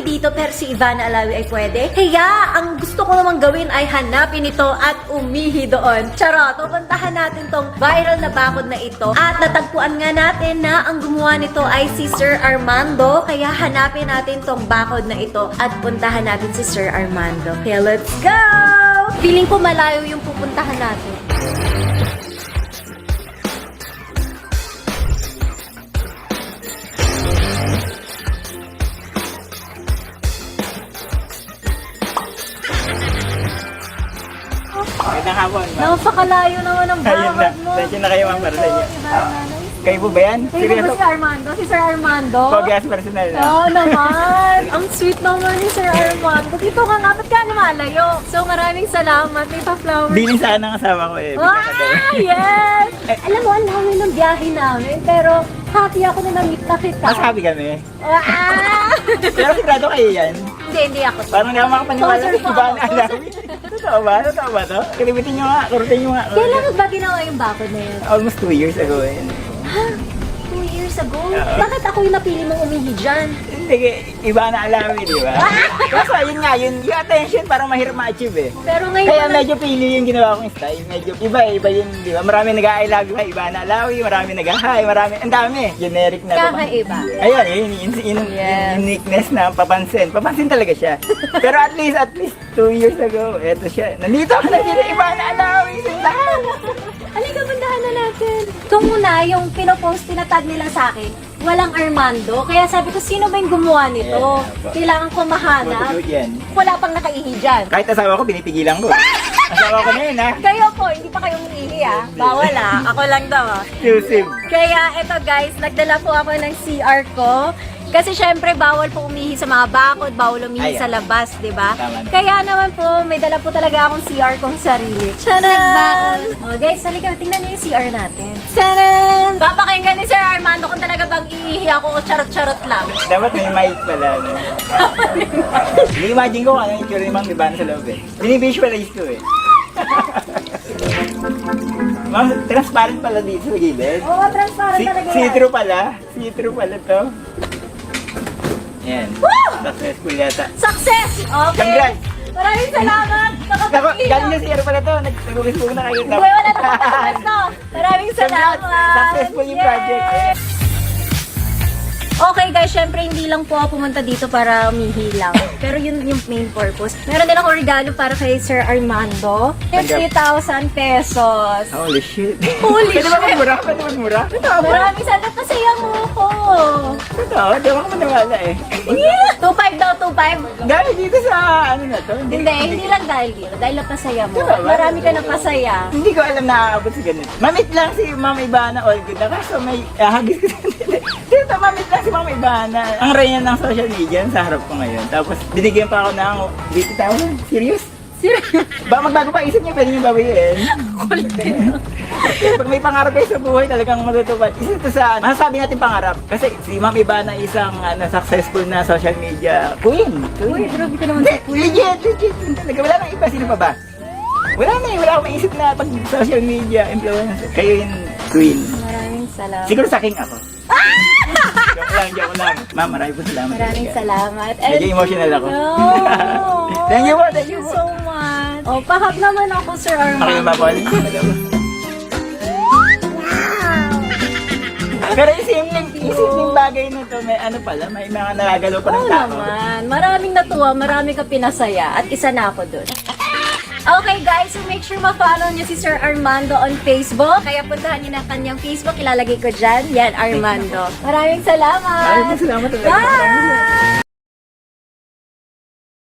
dito pero si Ivana Alawi ay pwede. Kaya, ang gusto ko namang gawin ay hanapin ito at umihi doon. Charot, pupuntahan natin tong viral na bakod na ito. At natagpuan nga natin na ang gumawa nito ay si Sir Armando. Kaya hanapin natin tong bakod na ito at puntahan natin si Sir Armando. Kaya let's go! Feeling ko malayo yung pupuntahan natin. Magandang hapon, ma'am. Napakalayo naman ang Ayun na. bakod mo. Nandiyan na kayo, ma'am, para sa inyo. Kayo po ba yan? Kayo ba si Armando? Si Sir Armando? Pogyas personal na. Oo naman. Ang sweet naman ni Sir Armando. Dito ka nga, ba't ka lumalayo? So maraming salamat. May pa-flower. Bilin sa ng asawa ko eh. Ah, yes! Alam mo, ang lawi ng biyahe namin. Pero happy ako na na-meet na kita. Mas happy kami. Ah! Pero sigurado kayo yan. Hindi ako. Parang hindi ako makapaniwala Sponsor sa po iba ako. na alam. Totoo ba? Totoo ba to? Kalimutin nyo nga. Kurutin nyo nga. Kailan mo ba ginawa yung bakod na yun? Almost 2 years ago eh. Ha? 2 years ago? Bakit ako yung napili mong umihi dyan? Hindi, iba na alamin, di ba? Kaso yun nga, yung attention parang mahirap ma-achieve eh. Pero ngayon Kaya medyo pili yung ginawa kong style. Medyo iba yun, di ba? Marami nag-I love you, iba na alawi, marami nag-hi, marami, ang dami. Generic na. kakaiba. Ayun, yung Yes. uniqueness na papansin. Papansin talaga siya. Pero at least 2 years ago, eto siya. Nandito ako na dito, iba na alawi, sintahan. Halika, puntahan na natin. Ito muna, yung pinopost, tinatag nila sa akin, walang Armando. Kaya sabi ko, sino ba yung gumawa nito? Yeah, Kailangan ko mahanap. Good yan. Wala pang nakaihi dyan. Kahit asawa ko, pinipigilan ko. Asawa ko na yun, ha? Kayo po, hindi pa kayong umihi ah. Bawal ah. Ako lang daw ah. Exclusive. Kaya eto guys, nagdala po ako ng CR ko. Kasi syempre bawal po umihi sa mga bakod, bawal umihi Ayan. sa labas, di ba? Tama na. Kaya naman po, may dala po talaga akong CR kong sarili. Tcharan! O guys, halika, tingnan niyo yung CR natin. Tcharan! Papakinggan ni Sir Armando kung talaga bang iihi ako o charot-charot lang. Dapat may mic pala. No? Ini-imagine ko kung ano yung tsura ni Mang Ivana sa loob eh. Bini-visualize ko eh. Ma'am, transparent pala dito sa gilid. Oo, transparent talaga yan. See-through pala. See-through pala to. Yan. Woo! Successful yata. Success! Okay. Congrats! Maraming salamat! Nako, Nakapag-ihi galing na CR pala to. Nag-Facebook na kayo. Uy, wala na matapos to. Maraming salamat. Successful yung project. Yay! Okay guys, syempre hindi lang po ako pumunta dito para umihi lang. Pero yun yung main purpose. Meron din ako regalo para kay Sir Armando. 50,000 pesos. Holy shit. Holy Pwede ba shit. magmura? Pwede magmura? Totoo ba? Maraming salamat, pasaya mo ako. Totoo? Di ba ako maniwala eh. Yeah. 2.5 daw, 2.5. Dahil dito sa ano na to? Hindi lang dahil dito. Dahil napasaya mo. Diba ba? Marami ka napasaya. Hindi ko alam na aabot sa ganun. Mamit lang si Ma'am Ivana all good na kaso may hagis ko dito mamit lang si Ma'am Ivana. Ang reyna ng social media sa harap ko ngayon. Tapos binigyan pa ako ng 80,000. Serious? Ba magbago pa isip niya, pwede niyo babayin. Pag may pangarap kayo sa buhay, talagang matutupad. Isa ito sa, masasabi natin pangarap. Kasi si Ma'am Ivana isang successful na social media queen. Uy, grabe ka naman Hindi, sa kuya. legit. Talaga, wala nang iba. Sino pa ba? Wala akong maisip na pag social media influencer. Kayo yung queen. Maraming salamat. Siguro sa king ako. Joke lang. Ma'am, maraming po salamat. Maraming talaga. salamat. Medyo emotional ako. No. Thank you po, Thank you so much. Oh, pahap naman ako, Sir Armando. Okay ba, Paul? Pero yung simpleng bagay na to, may ano pala, may mga nagagalaw pa ng Oo tao. naman. Maraming natuwa, marami ka pinasaya. At isa na ako dun. Okay guys, so make sure ma-follow niyo si Sir Armando on Facebook. Kaya puntahan niyo na kanyang Facebook. Ilalagay ko dyan. Yan, Armando. Maraming salamat. Maraming salamat talaga. Bye!